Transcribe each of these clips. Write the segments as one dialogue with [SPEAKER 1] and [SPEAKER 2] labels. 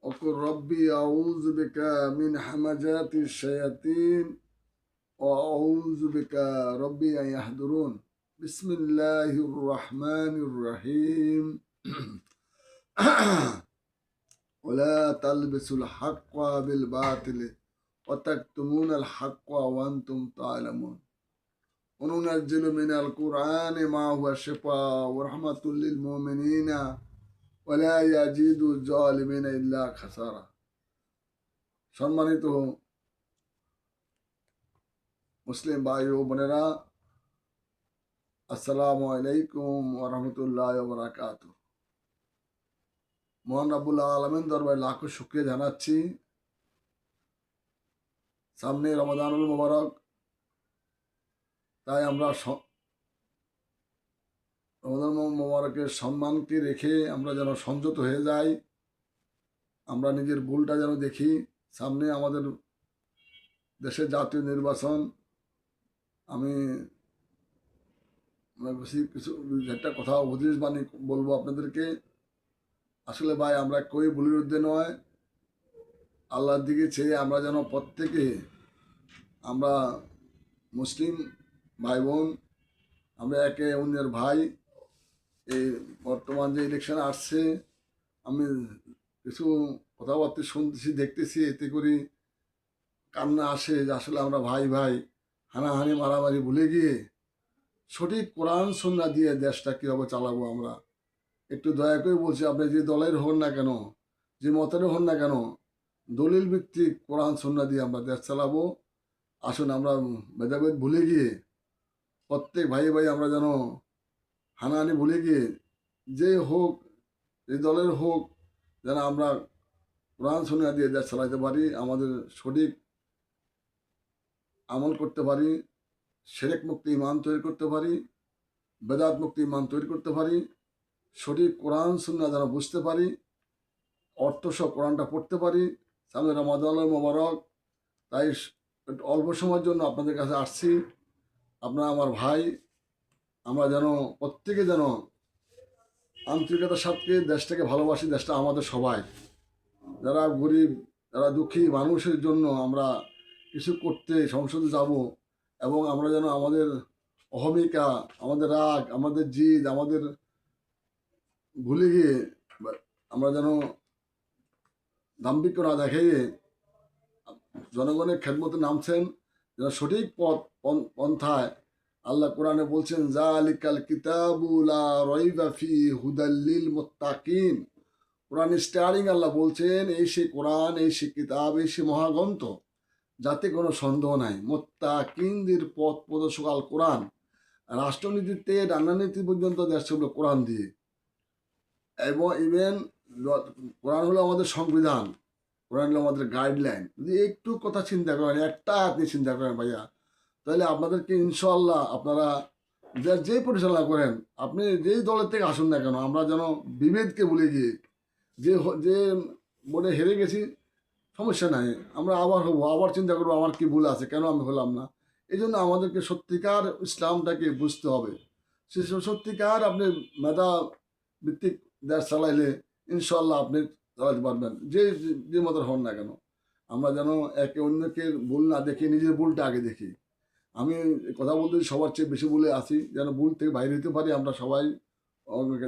[SPEAKER 1] وقل ربي أعوذ بك من همزات الشياطين وأعوذ بك ربي أن يحضرون بسم الله الرحمن الرحيم ولا تلبسوا الحق بالباطل وتكتمون الحق وأنتم تعلمون وننزل من القرآن ما هو شفاء ورحمة للمؤمنين ولا يزيد الظالمين إلا خسارة। সম্মানিত মুসলিম ভাই ও বোনেরা, আসসালামু আলাইকুম ওয়া রাহমাতুল্লাহি ওয়া বারাকাতুহু। মহান রব্বুল আলামিন দরবারে লাখো শুকরিয়া জানাচ্ছি। সামনে রমাদানুল মুবারক, তাই আমরা রমাদান মুবারকের সম্মানকে রেখে আমরা যেন সংযত হয়ে যাই, আমরা নিজের ভুলটা যেন দেখি। সামনে আমাদের দেশের জাতীয় নির্বাচন। আমি কিছু একটা কথা উপদেশ বাণী বলবো আপনাদেরকে। আসলে ভাই, আমরা কেউই ভুলের ঊর্ধ্বে নয়। আল্লাহর দিকে চেয়ে আমরা যেন প্রত্যেকে, আমরা মুসলিম ভাই বোন, আমরা একে অন্যের ভাই। এই বর্তমান যে ইলেকশন আসছে, আমি কিছু কথাবার্তা শুনতেছি, দেখতেছি, এতে করে কান্না আসে যে আসলে আমরা ভাই ভাই হানাহানি মারামারি ভুলে গিয়ে সঠিক কোরআন সুন্নাহ দিয়ে দেশটা কীভাবে চালাবো। আমরা একটু দয়া করে বলছি, আপনি যে দলের হন না কেন, যে মতের হন না কেন, দলিল ভিত্তিক কোরআন সুন্নাহ দিয়ে আমরা দেশ চালাবো। আসুন আমরা ভেদাভেদ ভুলে গিয়ে প্রত্যেক ভাই ভাই আমরা যেন হানাহানি ভুলে গিয়ে, যে হোক, যে দলের হোক, যেন আমরা কোরআন সুন্নাহ দিয়ে দেশ চালাতে পারি, আমাদের সঠিক আমল করতে পারি, শিরক মুক্ত ঈমান তৈরি করতে পারি, বেদাত মুক্ত ঈমান তৈরি করতে পারি, সঠিক কোরআন সুন্নাহ যেন বুঝতে পারি, অর্থ সহ কোরআনটা পড়তে পারি। সামনে রমাদানুল মুবারক, তাই একটু অল্প সময়ের জন্য আপনাদের কাছে আসছি। আপনারা আমার ভাই, আমরা যেন প্রত্যেকে যেন আন্তরিকতার সাথে দেশটাকে ভালোবাসি। দেশটা আমাদের সবাই, যারা গরিব, যারা দুঃখী মানুষের জন্য আমরা কিছু করতে সংসদে যাব, এবং আমরা যেন আমাদের অহমিকা, আমাদের রাগ, আমাদের জিদ, আমাদের ভুলে গিয়ে আমরা যেন দাম্ভিক্য না দেখাইয়ে জনগণের খেদমতে নামছেন, যেন সঠিক পন্থায়। আল্লাহ কোরআনে বলছেন, যালিকাল কিতাবু লা রাইবা ফিহি হুদাল লিল মুত্তাকিন। কোরআন স্টারিং আল্লাহ বলছেন, এই সে কোরআন, এই সে কিতাব, এই সে মহাগ্রন্থ, যাতে কোনো সন্দেহ নাই। মুত্তাকিনদের পথ প্রদর্শক আল কোরআন। রাষ্ট্রনীতিতে রান্নানীতি পর্যন্ত দেশ চলবে কোরআন দিয়ে। এবং ইভেন কোরআন হলো আমাদের সংবিধান, কোরআন হলো আমাদের গাইডলাইন। যদি একটু কথা চিন্তা করেন, একটা আপনি চিন্তা করেন ভাইয়া, তাহলে আপনাদেরকে ইনশাআল্লাহ আপনারা যেই পরিচালনা করেন, আপনি যেই দলের থেকে আসুন না কেন, আমরা যেন বিভেদকে ভুলে গিয়ে, যে যে বোর্ডে হেরে গেছি সমস্যা নাই, আমরা আবার হবো, আবার চিন্তা করবো আমার কি ভুল আছে, কেন আমি হলাম না। এই জন্য আমাদেরকে সত্যিকার ইসলামটাকে বুঝতে হবে। সে সত্যিকার আপনি মেধা ভিত্তিক দেশ চালাইলে ইনশাল্লাহ আপনি চালাতে পারবেন, যে যে মতের হন না কেন। আমরা যেন একে অন্যকে ভুল না দেখি, নিজের ভুলটা আগে দেখি। আমি কথা বলতে সবার চেয়ে বেশি ভুলে আসি, যেন ভুল থেকে বাইরে হতে পারি আমরা সবাই।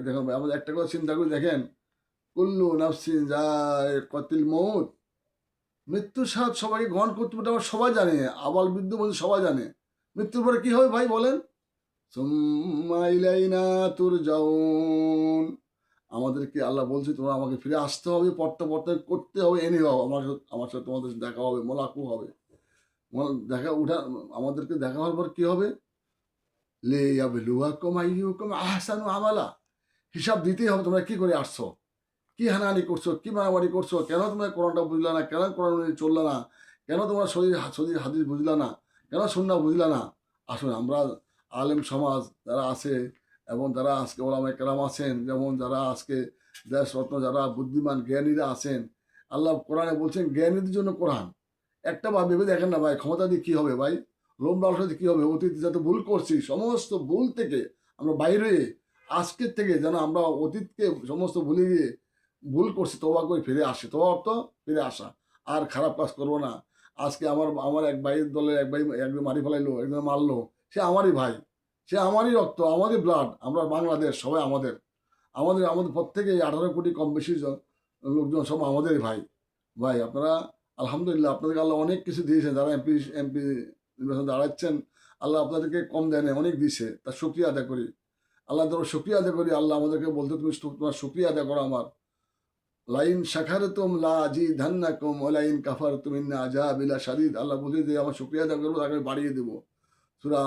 [SPEAKER 1] দেখেন আমাদের একটা কথা চিন্তা করে দেখেন, কুল্লু নাফসিন যায়কাতুল মউত। মৃত্যুর স্বাদ সবাইকে গ্রহণ করতে পারে, আমরা সবাই জানে, আবাল বৃদ্ধ বলতে সবাই জানে মৃত্যুর পরে কি হবে। ভাই বলেন, সুম্মা ইলাইনা তুরজাউন। আমাদেরকে আল্লাহ বলছে, তোমরা আমাকে ফিরে আসতে হবে, পড়তে পড়তে করতে হবে, এনে হবে আমার সাথে তোমাদের দেখা হবে, মোলাকু হবে। দেখা উঠা আমাদেরকে দেখা হওয়ার পর কি হবে, লে ইয়াবলুয়াকুম আইয়ুকুম আহসানু আমালা। হিসাব দিতেই হবে, তোমরা কি করে আসছো, কি হানাহানি করছো, কি মারামারি করছো, কেন তোমরা কোরআনটা বুঝলা না, কেন কোরআন চললা না, কেন তোমরা সহি হাদিস বুঝলা না, কেন সুন্নাহ বুঝলা না। আসুন আমরা আলেম সমাজ যারা আছে, এবং যারা আজকে ওলামায়ে কেরাম আছেন, যেমন যারা আজকে দেশরত্ন, যারা বুদ্ধিমান জ্ঞানীরা আছেন, আল্লাহ কোরআনে বলছেন জ্ঞানীদের জন্য কোরআন। একটা বা ভেবে দেখেন না ভাই, ক্ষমতা দিয়ে কী হবে ভাই, লোভ লালসা দিয়ে কী হবে। অতীতে যত ভুল করছি, সমস্ত ভুল থেকে আমরা বাইরে আজকের থেকে যেন আমরা অতীতকে সমস্ত ভুলে গিয়ে ভুল করছি তওবা করে ফিরে আসি। তওবা অর্থ ফিরে আসা। আর খারাপ কাজ করবো না। আজকে আমার আমার এক ভাইয়ের দলের এক ভাই একজন মারি ফেলাইলো, একজন মারলো। সে আমারই ভাই। সে আমারই রক্ত, আমারই ব্লাড। আমরা বাংলাদেশ সবাই আমাদের। আমাদের আমাদের প্রত্যেকেই 18 কোটি কম বেশি লোকজন সব আমাদেরই ভাই। ভাই আপনারা আলহামদুলিল্লাহ আপনাদেরকে আল্লাহ অনেক কিছু দিয়েছেন। যারা এমপি নির্বাচনে দাঁড়াচ্ছেন, আল্লাহ আপনাদেরকে কম দেয় নাই, অনেক দিয়েছে। তার শুকরিয়া আদায় করি। আল্লাহ তোমার শুকরিয়া আদায় করি। আল্লাহ আমাদেরকে বলতে তুমি তোমার শুকরিয়া আদায় করো আমার। লাইন শাকারতুম লাযিদান্নাকুম ওয়া লাইন কাফারতুম ইন্না আযাবি লাশাদীদ। আল্লাহ বলে যে আমার শুকরিয়া আদায় করবো তাকে আমি বাড়িয়ে দেব। সূরা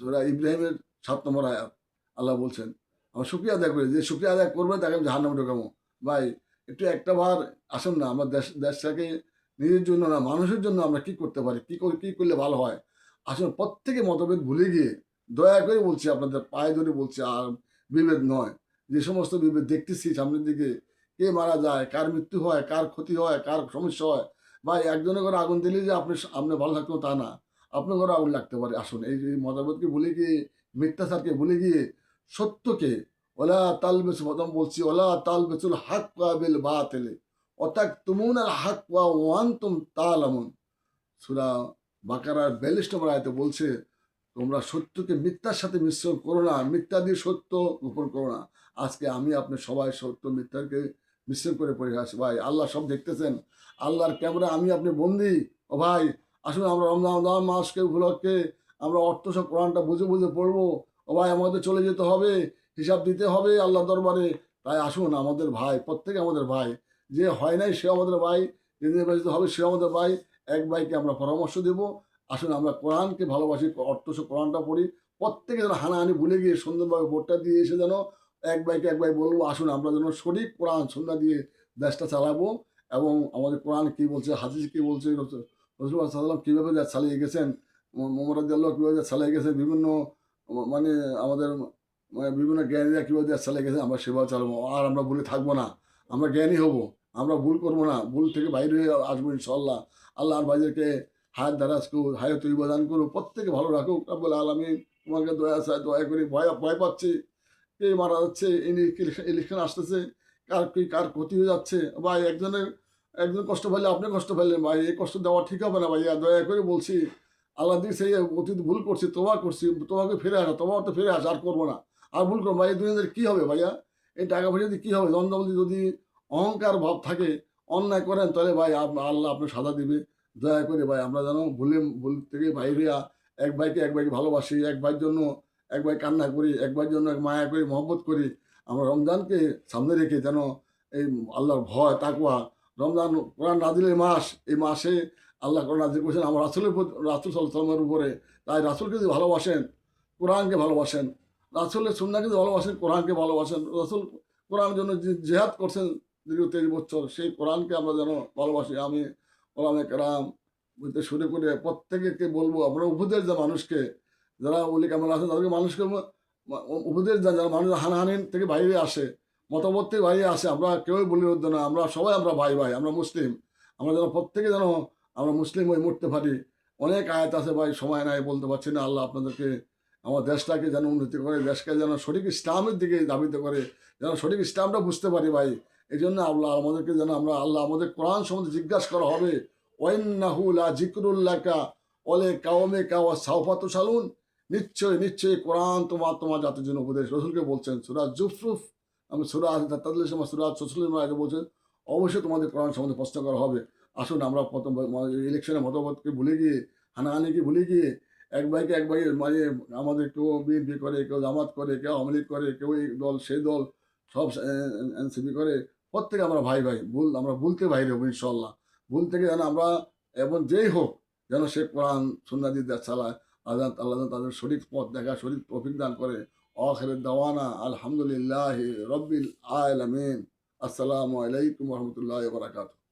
[SPEAKER 1] সূরা ইব্রাহিমের ৭ নম্বর আয়াত। আল্লাহ বলছেন আমার শুকরিয়া আদায় করি, যে শুকরিয়া আদায় করবে তাকে আমি জাহান্নামে ঢোকাবো। ভাই একটু একটা বার আসুন না, আমার দেশটাকে নিজের জন্য না মানুষের জন্য আমরা কি করতে পারি, কি করলে ভালো হয়। আসুন প্রত্যেকে মতভেদ ভুলে গিয়ে দয়া করে বলছি আপনাদের পায়ে ধরে বলছি, আর বিভেদ নয়। যে সমস্ত বিভেদ দেখতেছি সামনের দিকে, কে মারা যায়, কার মৃত্যু হয়, কার ক্ষতি হয়, কার সমস্যা হয়। ভাই একজনের করে আগুন দিলে যে আপনি ভালো থাকতেও তা না, আপনার ঘরে আগুন লাগতে পারে। আসুন এই মতভেদকে ভুলে গিয়ে, মিথ্যাচারকে ভুলে গিয়ে সত্যকে, ওলা তালবেসু, প্রথম বলছি ওলা তালবেসুল হাক্কা বিল বাতিল ওয়াতাকতুমুনাল হাক্কা ওয়া আনতুম তা'লামুন। সূরা বাকারার 42 নম্বর আয়াতে বলছে তোমরা সত্যকে মিথ্যার সাথে মিশ্রণ করো না, মিথ্যা দিয়ে সত্য গোপন করো না। আজকে আমি আপনি সবাই সত্য মিথ্যাকে মিশ্রণ করে পড়ে আসি। ভাই আল্লাহ সব দেখতেছেন, আল্লাহর ক্যামেরা আমি আপনি বন্দি। ও ভাই আসুন আমরা রমজান মাসকে উপলক্ষে আমরা অর্থ সব কোরআনটা বুঝে বুঝে পড়বো। ও ভাই আমাদের চলে যেতে হবে, হিসাব দিতে হবে আল্লাহ দরবারে। তাই আসুন আমাদের ভাই, প্রত্যেকে আমাদের ভাই। যে হয় নাই সে আমাদের ভাই, যে নির্বাচিত হবে সে আমাদের ভাই। এক ভাইকে আমরা পরামর্শ দেব। আসুন আমরা কোরআনকে ভালোবাসি, অর্থ কোরআনটা পড়ি। প্রত্যেকে যেন হানাহানি ভুলে গিয়ে সুন্দরভাবে ভোটটা দিয়ে এসে যেন এক ভাইকে এক ভাই বলবো আসুন আমরা যেন সঠিক কোরআন সুন্নাহ দিয়ে দেশটা চালাবো। এবং আমাদের কোরআন কি বলছে, হাদিস কি বলছে, রসুল্লাহ সাল্লাম কীভাবে দেশ চালিয়ে গেছেন, মোহাম্মদ রাদিয়াল্লাহু কীভাবে দেশ চালিয়ে গেছেন, বিভিন্ন মানে আমাদের মানে বিভিন্ন জ্ঞানীরা কীভাবে দেশ চালিয়ে গেছেন, আমরা সেভাবে চালাবো। আর আমরা ভুলে থাকবো না, আমরা জ্ঞানী হব, আমরা ভুল করবো না, ভুল থেকে বাইরে হয়ে আসবো ইনশাল্লাহ। আল্লাহ আর ভাইদেরকে হায়াত দারাজ করুক, হায়াত ইবাদান করুক, প্রত্যেকে ভালো রাখুক রব্বুল আলামিন। তোমাকে দয়া চাই, দয়া করি। ভয় পাচ্ছি, কে মারা যাচ্ছে, ইলেকশন আসতেছে, কার ক্ষতি হয়ে যাচ্ছে। ভাই একজন কষ্ট পাইলে আপনি কষ্ট পাইলেন, ভাই এই কষ্ট দেওয়া ঠিক হবে না ভাইয়া, দয়া করে বলছি। আল্লাহ দিয়ে সেই অতীত ভুল করছি, করছি, তোমাকে ফিরে আসা, তোমার তো ফিরে আসা, আর করবো না, আর ভুল করবো। ভাই এই দুনিয়াদের কী হবে ভাইয়া, এই টাকা পয়সা দিয়ে কী হবে, দ্বন্দ্ব যদি অহংকার ভাব থাকে, অন্যায় করেন, তাহলে ভাই আল্লাহ আপনার সাদা দিবে। দয়া করে ভাই আমরা যেন ভুল থেকে বাইরে এক ভাইকে ভালোবাসি, এক ভাইয়ের জন্য এক ভাই কান্না করি, এক ভাইয়ের জন্য এক মায়া করি, মহব্বত করি। আমরা রমজানকে সামনে রেখে যেন এই আল্লাহর ভয় তাকওয়া, রমজান কোরআন নাজিলের মাস, এই মাসে আল্লাহ কোরআন নাজিল করেছেন আমার রাসূল সাল্লাল্লাহু আলাইহি ওয়াসাল্লামের উপরে। তাই রাসূলকে যদি ভালোবাসেন, কোরআনকে ভালোবাসেন, রাসূলের সুন্নাহকে যদি ভালোবাসেন, কোরআনকে ভালোবাসেন। রাসূল কোরআনের জন্য জিহাদ করছেন দীর্ঘ 23 বছর, সেই কোরআনকে আমরা যেন ভালোবাসি। আমি ওলামায়ে কেরাম বলতে শুরু করে প্রত্যেকে বলবো আমরা উপদেশ দেয় মানুষকে, যারা ওলি কামাল আছেন তাদেরকে মানুষকে উপদেশ দেন, যারা মানুষ হানাহানি থেকে বাইরে আসে, মতামত থেকে বাইরে আসে। আমরা কেউই বলি রোদ্দ না, আমরা সবাই আমরা ভাই, আমরা মুসলিম। আমরা যেন প্রত্যেকে যেন আমরা মুসলিম হয়ে মরতে পারি। অনেক আয়াত আছে ভাই, সময় নাই বলতে পারছি না। আল্লাহ আপনাদেরকে আমার দেশটাকে যেন উন্নতি করে, দেশকে যেন সঠিক ইসলামের দিকে ধাবিত করে, যেন সঠিক ইসলামটা বুঝতে পারি ভাই। এই জন্য আল্লাহ আমাদেরকে যেন আল্লাহ আমাদের কোরআন সম্বন্ধে জিজ্ঞাসা করা হবে, ওয়াইন্নাহু লা যিকরুল্লাকা ওয়ালি কাওমিকা ওয়া সাওফা তুসালুন। নিশ্চয়ই কোরআন তোমার জাতির জন্য উপদেশ। রসুলকে বলছেন সূরা জুফরুফ, আমি সূরা ৪৩ সময় সূরা ৪৪ আগে বলছেন অবশ্যই তোমাদের কোরআন সম্বন্ধে প্রশ্ন করা হবে। আসুন আমরা প্রথম ইলেকশনের মতবাদকে ভুলে গিয়ে, হানাহানিকে ভুলে গিয়ে, এক ভাই মানে আমাদের কেউ বিএনপি করে, কেউ জামাত করে, কেউ আওয়ামী লীগ করে, কেউ এই দল সেই দল, সব এনসিপি করে। প্রত্যেকে আমরা ভাই, আমরা ভুলতে বাইরে হবো ইনশাল্লাহ। ভুল থেকে যেন আমরা, এবং যেই হোক যেন সে কোরআন সুন্নাহ দিয়ে চালায়। আল্লাহ তাদের সঠিক পথ দেখা, সঠিক তৌফিক দান করে। আখির দাওয়ানা আলহামদুলিল্লাহি রাব্বিল আলামিন। আসসালামু আলাইকুম ওয়া রাহমাতুল্লাহি ওয়া বারাকাতুহু।